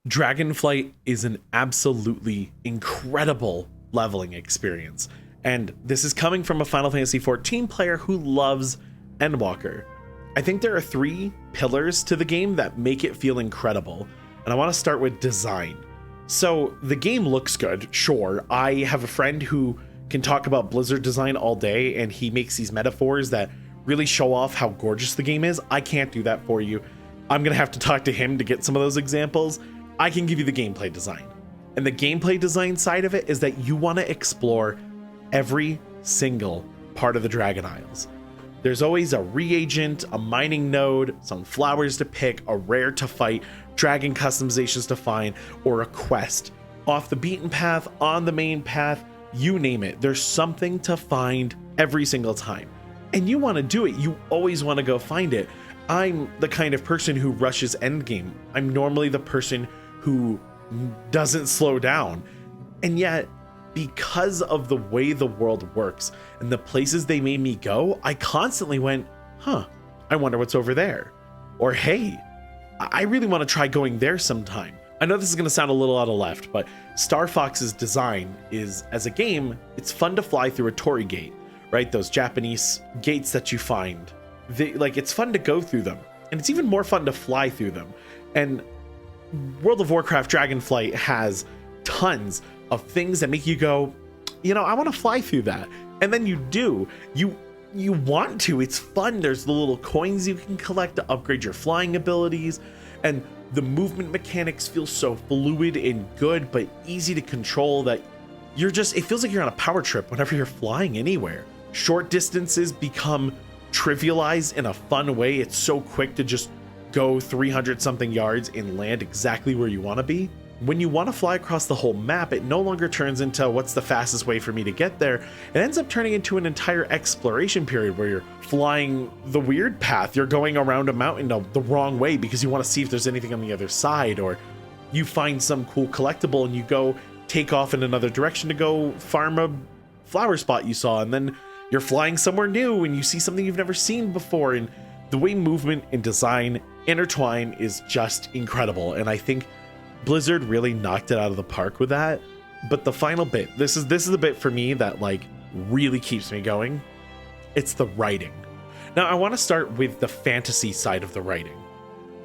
Dragonflight is an absolutely incredible leveling experience. And this is coming from a Final Fantasy XIV player who loves Endwalker. I think there are 3 pillars to the game that make it feel incredible. And I want to start with design. So the game looks good, sure. I have a friend who can talk about Blizzard design all day, and he makes these metaphors that really show off how gorgeous the game is. I can't do that for you. I'm going to have to talk to him to get some of those examples. I can give you the gameplay design. And the gameplay design side of it is that you want to explore every single part of the Dragon Isles. There's always a reagent, a mining node, some flowers to pick, a rare to fight, dragon customizations to find, or a quest. Off the beaten path, on the main path, you name it. There's something to find every single time. And you want to do it. You always want to go find it. I'm the kind of person who rushes endgame. I'm normally the person who doesn't slow down. And yet, because of the way the world works and the places they made me go, I constantly went, I wonder what's over there. Or, hey, I really want to try going there sometime. I know this is going to sound a little out of left, but Star Fox's design is, as a game, it's fun to fly through a torii gate, right? Those Japanese gates that you find. It's fun to go through them. And it's even more fun to fly through them. And World of Warcraft Dragonflight has tons of things that make you go, I want to fly through that. And then you do. You want to. It's fun. There's the little coins you can collect to upgrade your flying abilities. And the movement mechanics feel so fluid and good, but easy to control that it feels like you're on a power trip whenever you're flying anywhere. Short distances become trivialized in a fun way. It's so quick to just go 300 something yards and land exactly where you want to be. When you want to fly across the whole map, it no longer turns into what's the fastest way for me to get there. It ends up turning into an entire exploration period where you're flying the weird path. You're going around a mountain the wrong way because you want to see if there's anything on the other side, or you find some cool collectible and you go take off in another direction to go farm a flower spot you saw, and then you're flying somewhere new and you see something you've never seen before. And the way movement and design intertwine is just incredible. And I think Blizzard really knocked it out of the park with that. But the final bit, this is the bit for me that really keeps me going. It's the writing. Now I want to start with the fantasy side of the writing.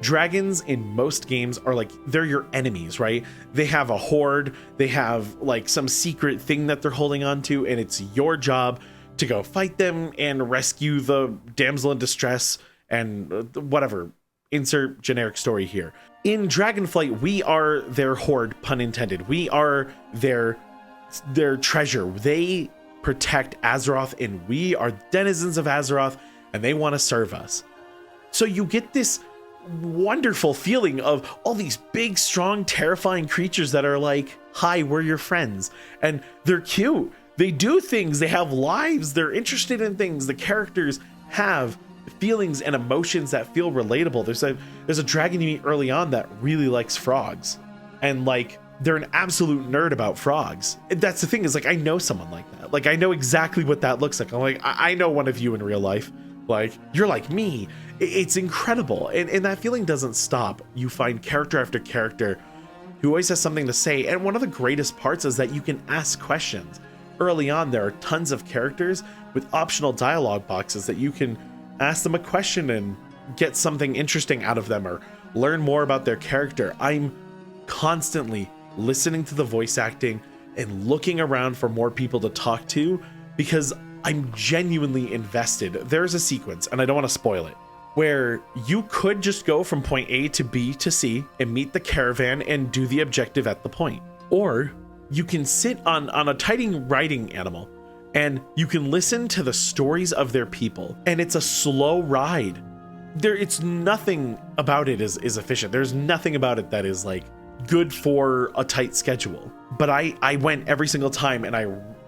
Dragons in most games are they're your enemies, right? They have a horde, they have some secret thing that they're holding on to, and it's your job to go fight them and rescue the damsel in distress and whatever. Insert generic story here. In Dragonflight, we are their horde, pun intended. We are their treasure. They protect Azeroth, and we are denizens of Azeroth, and they want to serve us. So you get this wonderful feeling of all these big, strong, terrifying creatures that are hi, we're your friends. And they're cute. They do things. They have lives. They're interested in things. The characters have feelings and emotions that feel relatable. There's a dragon you meet early on that really likes frogs, and they're an absolute nerd about frogs. That's the thing, is I know someone like that. I know exactly what that looks like. I'm I know one of you in real life. You're like me. It's incredible, and that feeling doesn't stop. You find character after character who always has something to say, and one of the greatest parts is that you can ask questions. Early on, there are tons of characters with optional dialogue boxes that you can ask them a question and get something interesting out of them, or learn more about their character. I'm constantly listening to the voice acting and looking around for more people to talk to because I'm genuinely invested. There's a sequence, and I don't want to spoil it, where you could just go from point A to B to C and meet the caravan and do the objective at the point. Or you can sit on a tiny riding animal and you can listen to the stories of their people, and it's a slow ride. It's nothing about it is efficient. There's nothing about it that is good for a tight schedule. But I went every single time, and I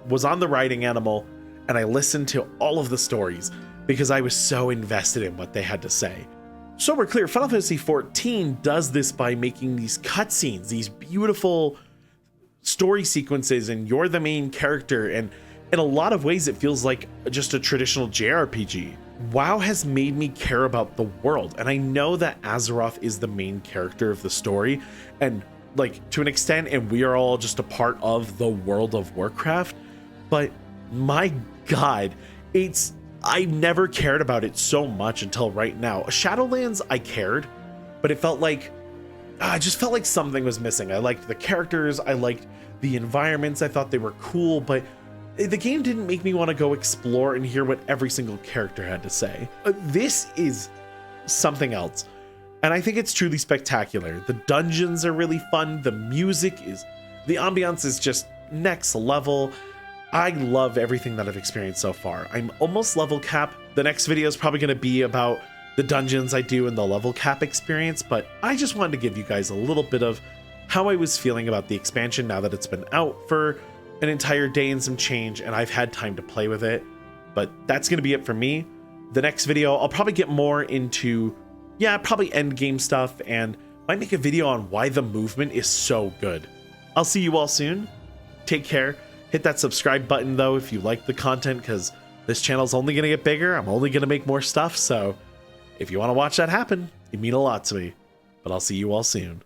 was on the riding animal and I listened to all of the stories because I was so invested in what they had to say. So we're clear, Final Fantasy XIV does this by making these cutscenes, these beautiful story sequences, and you're the main character, and in a lot of ways it feels like just a traditional JRPG. WoW has made me care about the world, and I know that Azeroth is the main character of the story, and like to an extent, and we are all just a part of the World of Warcraft. But my God, I never cared about it so much until right now. Shadowlands, I cared, but it felt like, I just felt like something was missing. I liked the characters, I liked the environments, I thought they were cool, but the game didn't make me want to go explore and hear what every single character had to say. This is something else. And I think it's truly spectacular. The dungeons are really fun. The ambiance is just next level. I love everything that I've experienced so far. I'm almost level cap. The next video is probably going to be about the dungeons I do in the level cap experience, but I just wanted to give you guys a little bit of how I was feeling about the expansion now that it's been out for an entire day and some change, and I've had time to play with it. But that's going to be it for me. The next video, I'll probably get more into, probably end game stuff, and might make a video on why the movement is so good. I'll see you all soon. Take care. Hit that subscribe button though if you like the content, because this channel's only going to get bigger. I'm only going to make more stuff, so if you want to watch that happen, it'd mean a lot to me. But I'll see you all soon.